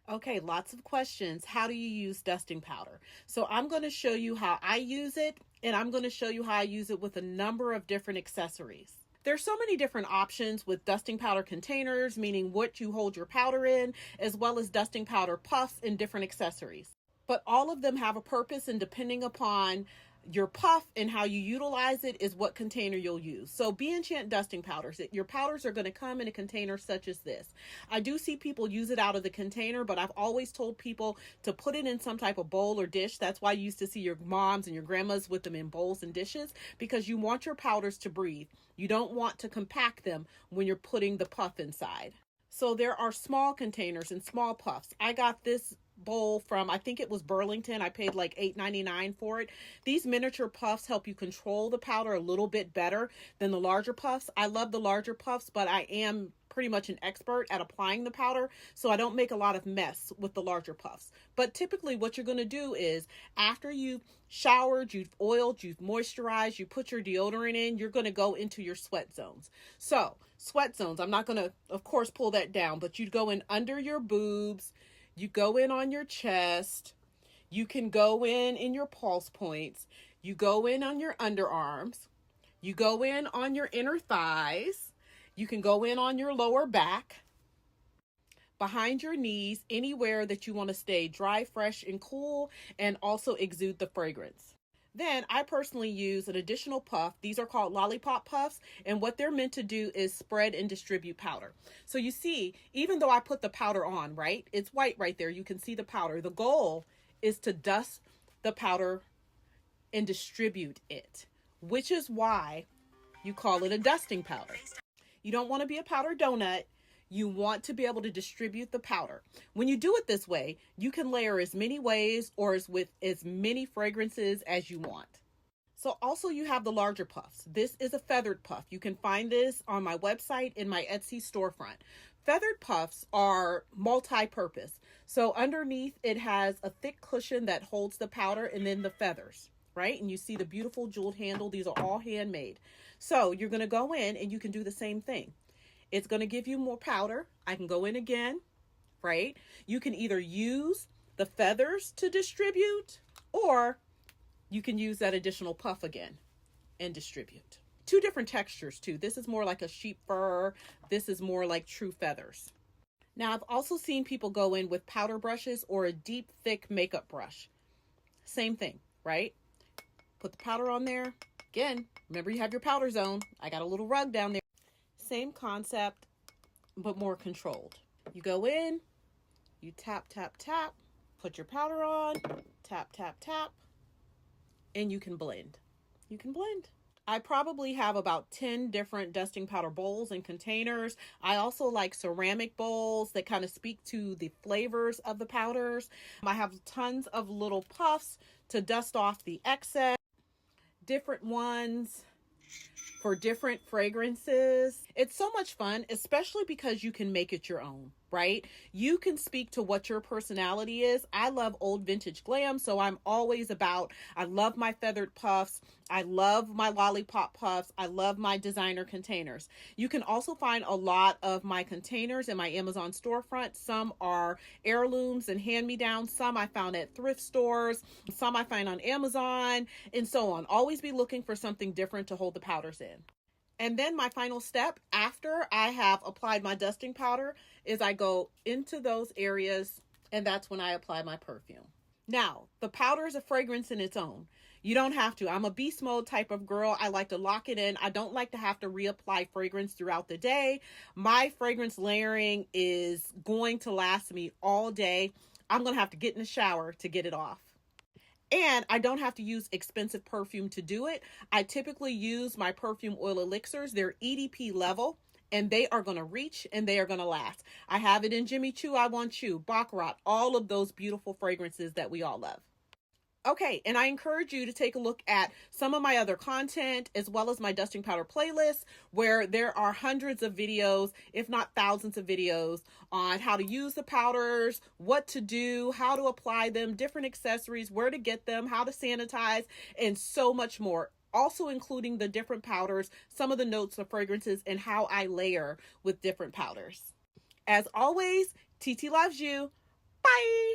Okay, lots of questions. How do you use dusting powder? So I'm going to show you how I use it, and I'm going to show you how I use it with a number of different accessories. There's so many different options with dusting powder containers, meaning what you hold your powder in, as well as dusting powder puffs and different accessories. But all of them have a purpose, and depending upon your puff and how you utilize it is what container you'll use. So enchant dusting powders. Your powders are going to come in a container such as this. I do see people use it out of the container, but I've always told people to put it in some type of bowl or dish. That's why you used to see your moms and your grandmas with them in bowls and dishes, because you want your powders to breathe. You don't want to compact them when you're putting the puff inside. So there are small containers and small puffs. I got this bowl from, I think it was Burlington. I paid like $8.99 for it. These miniature puffs help you control the powder a little bit better than the larger puffs. I love the larger puffs, but I am pretty much an expert at applying the powder, so I don't make a lot of mess with the larger puffs. But typically what you're going to do is, after you've showered, you've oiled, you've moisturized, you put your deodorant in, you're going to go into your sweat zones. So sweat zones, I'm not going to, of course, pull that down, but you'd go in under your boobs, you go in on your chest, you can go in your pulse points, you go in on your underarms, you go in on your inner thighs, you can go in on your lower back, behind your knees, anywhere that you want to stay dry, fresh, and cool, and also exude the fragrance. Then I personally use an additional puff. These are called lollipop puffs, and what they're meant to do is spread and distribute powder. So you see, even though I put the powder on, right? It's white right there. You can see the powder. The goal is to dust the powder and distribute it, which is why you call it a dusting powder. You don't want to be a powder donut. You want to be able to distribute the powder. When you do it this way, you can layer as many ways or with as many fragrances as you want. So also you have the larger puffs. This is a feathered puff. You can find this on my website in my Etsy storefront. Feathered puffs are multi-purpose. So underneath it has a thick cushion that holds the powder, and then the feathers, right? And you see the beautiful jeweled handle. These are all handmade. So you're going to go in and you can do the same thing. It's going to give you more powder. I can go in again, right? You can either use the feathers to distribute, or you can use that additional puff again and distribute. Two different textures too. This is more like a sheep fur. This is more like true feathers. Now, I've also seen people go in with powder brushes or a deep, thick makeup brush. Same thing, right? Put the powder on there. Again, remember you have your powder zone. I got a little rug down there. Same concept, but more controlled. You go in, you tap, tap, tap, put your powder on, tap, tap, tap, and you can blend. You can blend. I probably have about 10 different dusting powder bowls and containers. I also like ceramic bowls that kind of speak to the flavors of the powders. I have tons of little puffs to dust off the excess, different ones for different fragrances. It's so much fun, especially because you can make it your own, right? You can speak to what your personality is. I love old vintage glam, so I'm always about, I love my feathered puffs. I love my lollipop puffs. I love my designer containers. You can also find a lot of my containers in my Amazon storefront. Some are heirlooms and hand-me-downs. Some I found at thrift stores. Some I find on Amazon, and so on. Always be looking for something different to hold the powders in. And then my final step after I have applied my dusting powder is I go into those areas, and that's when I apply my perfume. Now, the powder is a fragrance in its own. You don't have to. I'm a beast mode type of girl. I like to lock it in. I don't like to have to reapply fragrance throughout the day. My fragrance layering is going to last me all day. I'm going to have to get in the shower to get it off. And I don't have to use expensive perfume to do it. I typically use my perfume oil elixirs. They're EDP level, and they are going to reach and they are going to last. I have it in Jimmy Choo, I Want You, Baccarat, all of those beautiful fragrances that we all love. Okay, and I encourage you to take a look at some of my other content as well as my dusting powder playlist, where there are hundreds of videos, if not thousands of videos, on how to use the powders, what to do, how to apply them, different accessories, where to get them, how to sanitize, and so much more. Also including the different powders, some of the notes of fragrances, and how I layer with different powders. As always, TT loves you. Bye.